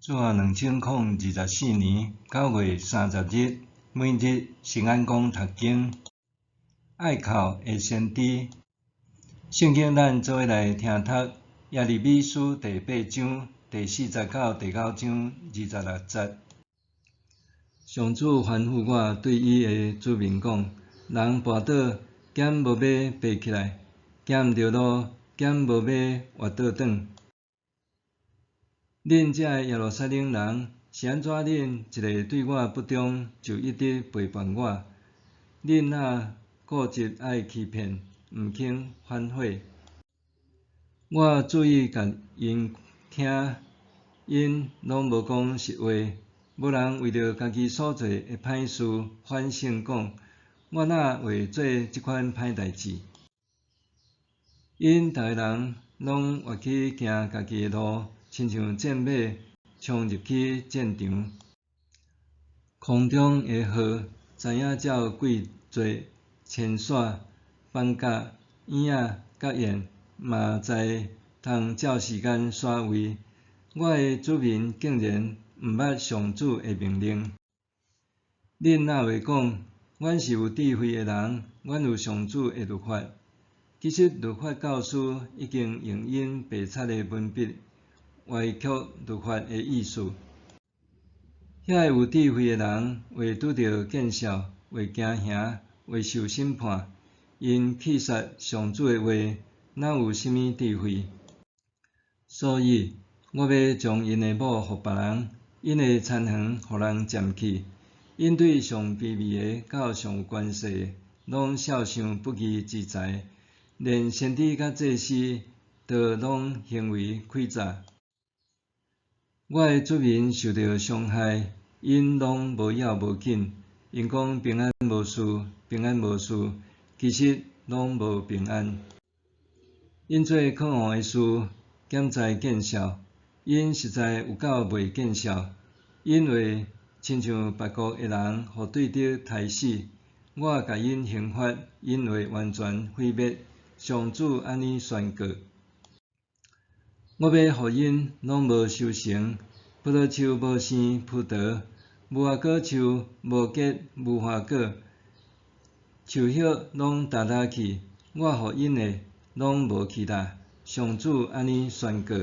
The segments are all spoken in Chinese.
自2024年9月30日，每日圣安宫读经，爱靠会先知。圣经咱做伙来听读耶利米书第8章第49、第9章26节。上主吩咐我对伊的子民讲：人跋倒，减无要爬起来；行毋着路，减无要活倒转。恁遮耶路撒冷人是安怎？恁一个对我不忠，就一直背叛我。恁若固执爱欺骗，毋肯反悔。我注意甲因听，因拢无讲实话。无人为着家己所做的歹事反省讲：我哪会做即款歹代志？因逐个人拢活去行家己的路，亲像战马冲入去战场。空中的鹤知影照几做青线、放甲、燕仔、甲燕，嘛知通照时间刷位。我的子民竟然毋捌上主的命令。恁若会讲，阮是有智慧的人，阮有上主的律法。其实律法教师已经用因白贼的文笔歪曲律法的意思。遐有智慧的人会拄着见笑，会惊吓，会受审判。因弃杀上主的话，哪有甚物智慧？所以，我要将因的某互别人，因的残垣互人占去。因对上卑微的甲上有关系的，拢笑相不义之财。连先知甲祭司，都拢行为诡诈。我的子民受到伤害，因拢无要无紧。因讲平安无事，平安无事，其实拢无平安。因做可恶的事，减在见笑。因实在有够袂见笑，因为亲像别国的人，互对敌杀死。我甲因刑罚，因会完全毁灭。上主安尼宣告：我要互因拢无收成，葡萄树无生葡萄，无花果树无结无花果，树叶拢焦焦去。我互因的拢无期待。上主安尼宣告。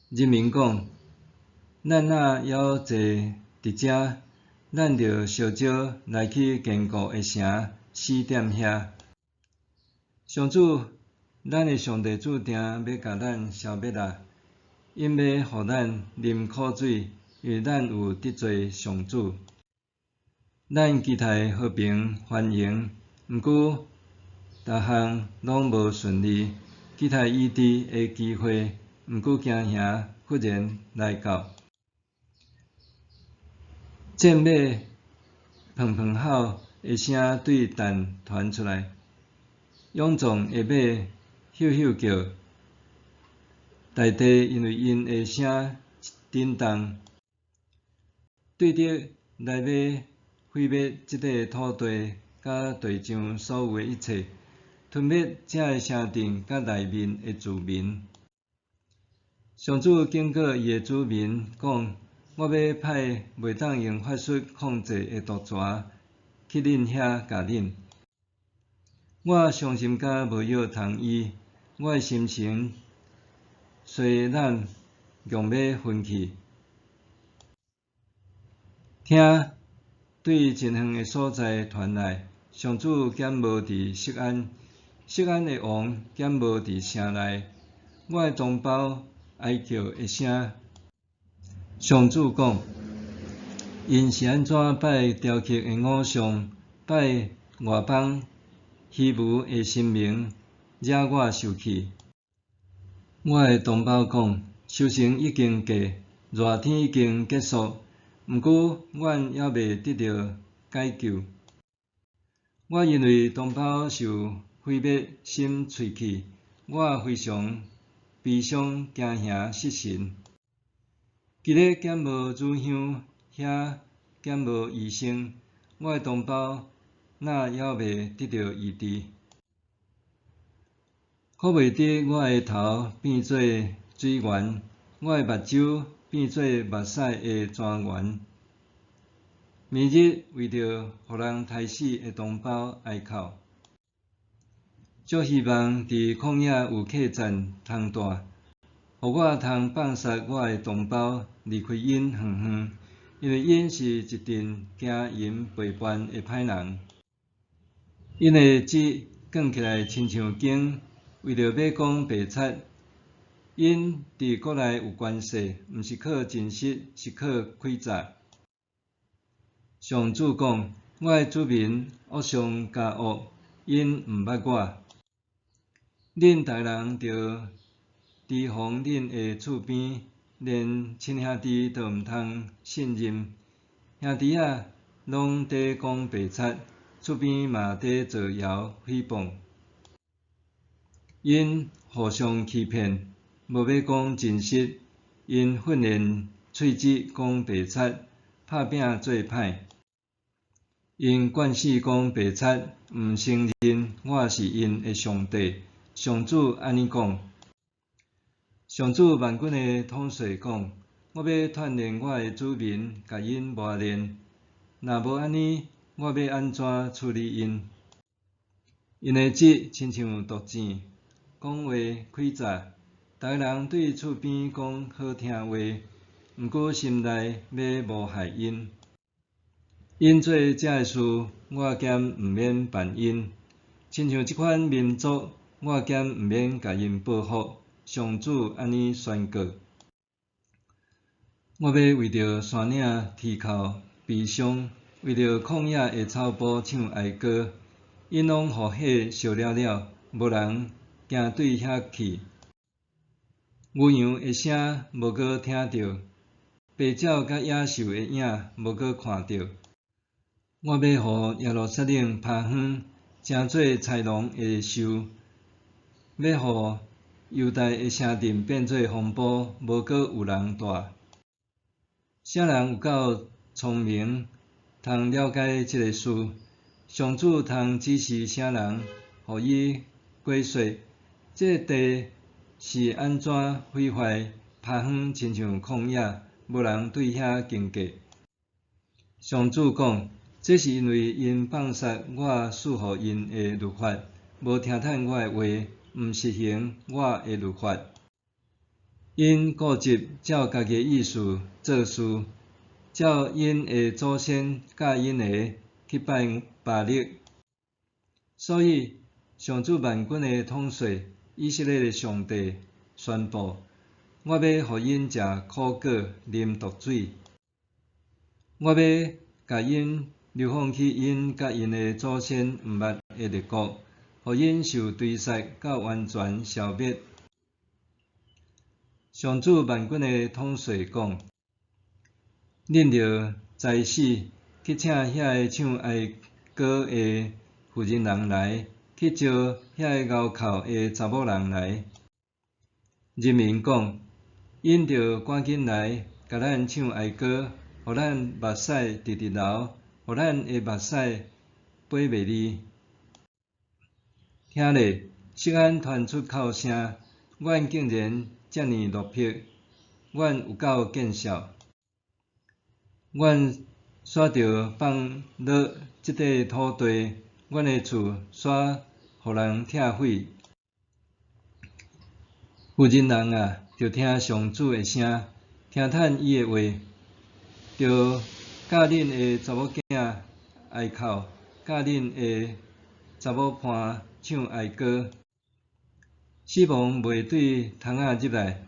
人民讲：咱若还坐伫遮，咱着烧招来去坚固的城，死踮遐。上主，咱的上帝注定要甲咱消灭啊！因要互咱啉苦水，因为咱有得罪上主。咱期待和平繁荣，毋过逐项拢无顺利；期待医治的机会，毋过惊吓忽然来到。战马砰砰吼的声对蛋传出来。勇壮的马咻咻叫，大地因为因的声震动。对敌来要毁灭这块土地，甲地上所有的一切，吞灭这个城镇甲内面的居民。上主警告伊的子民讲：我要派袂当用法术控制的毒蛇去恁遐咬恁。我伤心甲无药通医，我的心情虽然强要昏去。听，对真远的所在传来，上主减无伫锡安，锡安的王减无伫城内。我的同胞哀叫一声。上主讲：因是安怎拜雕刻的偶像，拜外邦虚无的神明，惹我受气。我的同胞讲：修行已经过，热天已经结束，毋过阮还未得到解救。我因为同胞受毁灭，心碎去，我非常悲伤、惊吓、失神。今日减无乳香，遐减无医生，我的同胞哪还未得到医治？可袂得我的头变做水源，我的目睭变做目屎的泉源。明日为着互人杀死的同胞哀哭，足希望伫旷野有客栈通住，互我通放杀我的同胞，离开因远远，因为因是一群惊因陪伴的歹人。因的舌卷起来亲像弓，为着要讲白贼。因伫国内有权势，毋是靠真实，是靠诡诈。上主讲：我的子民恶上加恶，因毋捌我。恁逐人着提防恁的厝边，连亲兄弟都毋通信任。兄弟仔拢伫讲白贼，厝边嘛伫造谣诽谤。因互相欺骗，无要讲真实。因训练喙舌讲白贼，拍拼做歹。因惯死讲白贼，毋承认我是因的上帝。上主安尼讲。上主万军的统帅讲：我要锻炼我的子民，甲因磨练。若无安尼，我要安怎处理因？因的舌亲像毒箭，讲话诡诈。逐个人对厝边讲好听话，毋过心内要谋害因。因做这个事，我兼毋免办因。亲像即款民族，我兼毋免甲因报复。上主安尼宣告：我要为着山岭啼哭悲伤，为着旷野的草埔唱哀歌。因拢互火烧了了，无人行对遐去。牛羊的声无搁听到，白鸟甲野兽的影无搁看到。我要互耶路撒冷拍远，诚做豺狼的兽；要互犹大的城镇变做荒埔，无搁有人住。啥人有够聪明，通了解即个事？上主通指示啥人，互伊过说，这地是安怎毁坏、拍远，亲像旷野，无人对遐经过。上主讲：这是因为因放杀我赐予因的律法，无听趁我的话，毋实行我的律法。因固执照家己的意思做事，照因的祖先教因的去拜巴力。所以，上主万军的统帅以色列的上帝宣布：我要互因食苦果、啉毒水。我要甲因流放去因甲因的祖先毋捌的列国，互因受追杀到完全消灭。上主万军的统帅讲：恁着早死，去请遐个唱哀歌的妇人人来，去招遐个熬哭的查某人来。人民讲：因着赶紧来，甲咱唱哀歌，互咱目屎直直流，互咱的目屎飞袂离。听咧，锡安传出哭声，阮竟然遮尔落魄，阮有够见笑。阮煞着放落即块土地，阮的厝煞互人拆毁。妇人人啊，着听上主的声，听趁伊的话，着教恁的查某囝哀哭，教恁的查某伴唱哀歌。死亡袂对窗仔入来，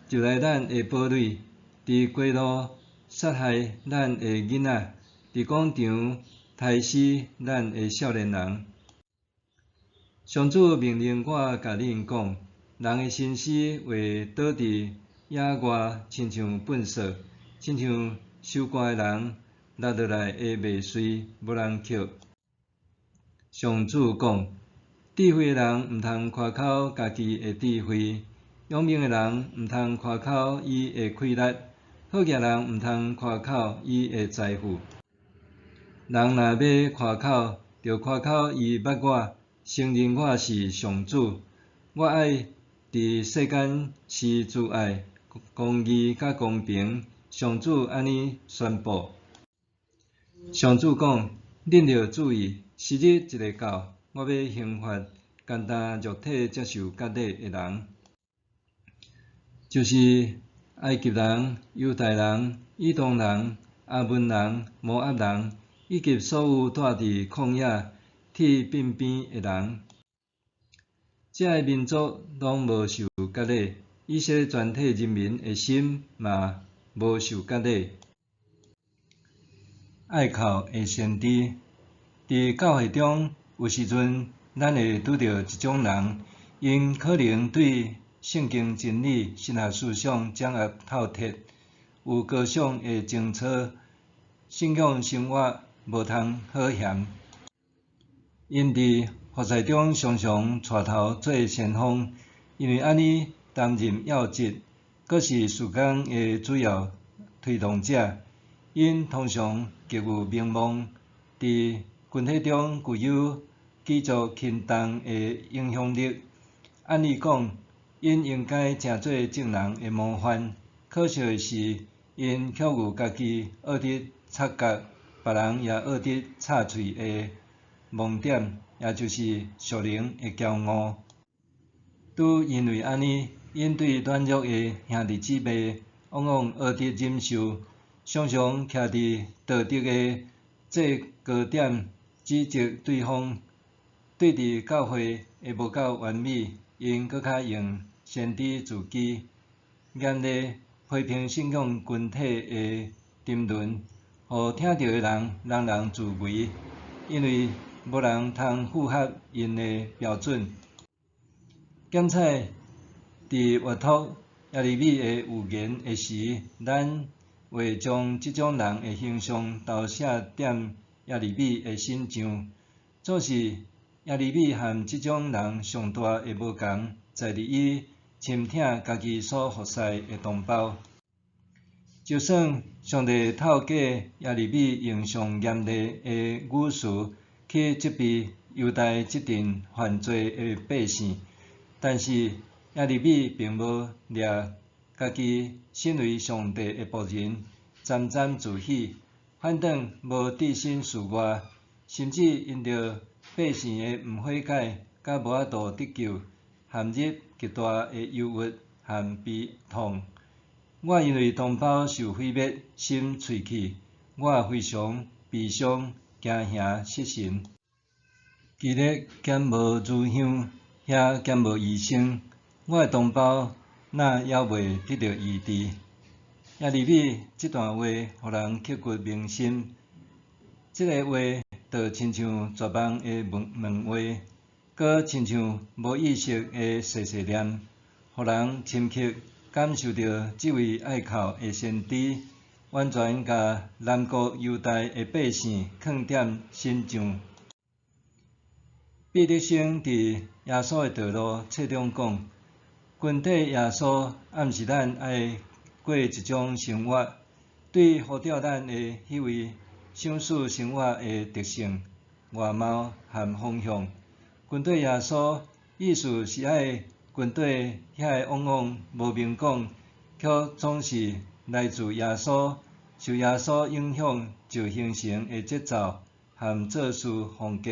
就来咱的堡垒，伫街路杀害咱的囡仔，伫广场杀死咱的少年人。上主命令我甲恁讲：人的身尸会倒伫野外，亲像粪扫，亲像收割的人落落来的麦穗，无人捡。上主讲：智慧的人毋通夸口家己的智慧，勇猛的人毋通夸口伊的气力，好业人毋通夸口伊的财富。人若要夸口，就夸口伊捌我，承认我是上主。我爱伫世间施慈爱，公义甲公平。上主安尼宣布。上主讲：恁着注意，昔日一个到，我要刑罚干焦肉体接受割礼的人，就是埃及人、犹太人、以东人、阿门人、摩押人，以及所有住伫旷野、铁鬢边的人。这个民族拢无受割礼，以色列全体人民的心嘛无受割礼。爱靠的先知，伫教会中有时阵，咱会拄到一种人，因可能对圣经真理、神学思想掌握透彻，有高尚的情操，信仰生活无通好嫌。因伫服侍中常常带头做先锋，因为安尼担任要职，阁是事工的主要推动者。因通常极有名望，伫群体中具有举足轻重的影响力。按理讲，因应该正做正人的模范。可惜的是，因却有家己恶直插角，别人也恶直插喙的盲点，也就是属灵的骄傲。拄因为安尼，因对软弱的兄弟姊妹往往恶直忍受。常常徛伫道德的制高点，指责对方。对伫教会的无够完美，因搁较用先知自居，严厉批评信仰群体的沉沦，互听到的人人人自危，因为无人通符合因的标准。检采伫阅读耶利米的预言的时，咱会将即种人的形象投射踮耶利米的身上。总是耶利米和即种人上大的无同，在于伊深听家己所服侍的同胞。就算上帝透过耶利米用上严厉的语词去责备犹太这阵犯罪的百姓，但是耶利米并无掠家己身为上帝的仆人，沾沾自喜，反倒无置身事外，甚至因着百姓的毋悔改，甲无法度得救，陷入极大的忧郁和悲痛。我因为同胞受毁灭，心碎去，我非常悲伤，惊吓失神。其日减无乳香，遐减无医生，我的同胞哪还未得到医治？耶利米这段话，互人刻骨铭心。这个话，就亲像绝望的问话，搁亲像无意识的碎碎念，互人深刻感受到这位爱靠的先知，完全甲南国犹大的百姓放踮心上。彼得生伫耶稣的道路册中讲，群体耶稣暗示咱爱过一种生活，对呼召咱的迄位赏赐生活的特性、外貌和方向。群体耶稣意思是爱群体遐个往往无明讲，却总是来自耶稣、受耶稣影响就形成的节奏和做事风格。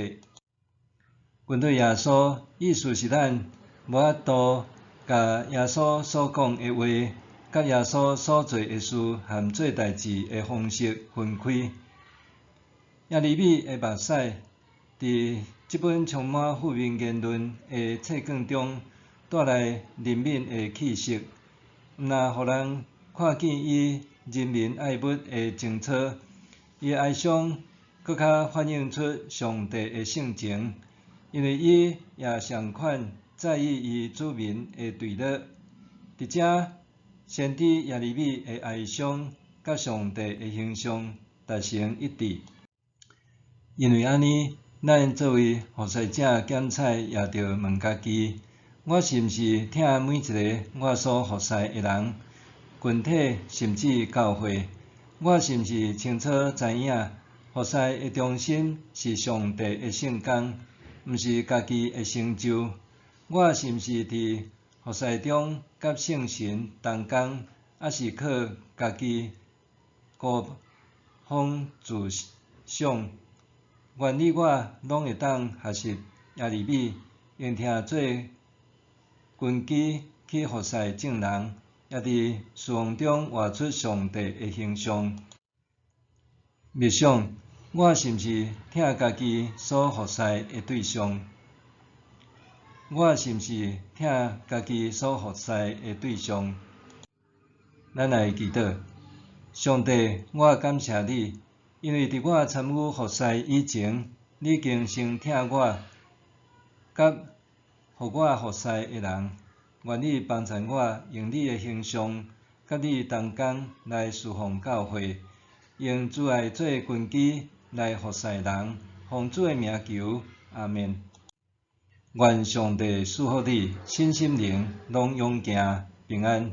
群体耶稣意思是咱无法度甲耶稣所讲的话，甲耶稣所做的事和做代志的方式分开。耶利米的目屎，伫这本充满负面言论的册卷中，带来人民的气息，毋但互人看见伊人民爱物的情操，伊的哀伤搁较反映出上帝的性情，因为伊也同款在意伊子民的堕落。伫遮，先知耶利米的哀伤甲上帝的形象达成一致。因为安尼，咱作为服侍者检采也着问家己：我是毋是疼每一个我所服侍的人、群体甚至教会？我是毋是清楚知影，服侍的中心是上帝的圣工，毋是家己的成就？我是毋是伫服侍中甲圣神同工，抑是靠家己孤芳自赏。愿你我拢会当学习耶利米，用听做根基去服侍众人，也伫侍奉中活出上帝的形象。默想，我是毋是疼家己所服侍的对象？我是毋是疼家己所服侍的对象？咱来祈祷，上帝，我感谢你，因为伫我参与服侍以前，你已经先疼我，甲互我服侍的人。愿你帮助我，用你的形象，甲你同工来侍奉教会，用主爱做根基来服侍人，奉主的名求，阿们。愿上帝赐福你，身心灵拢勇行平安。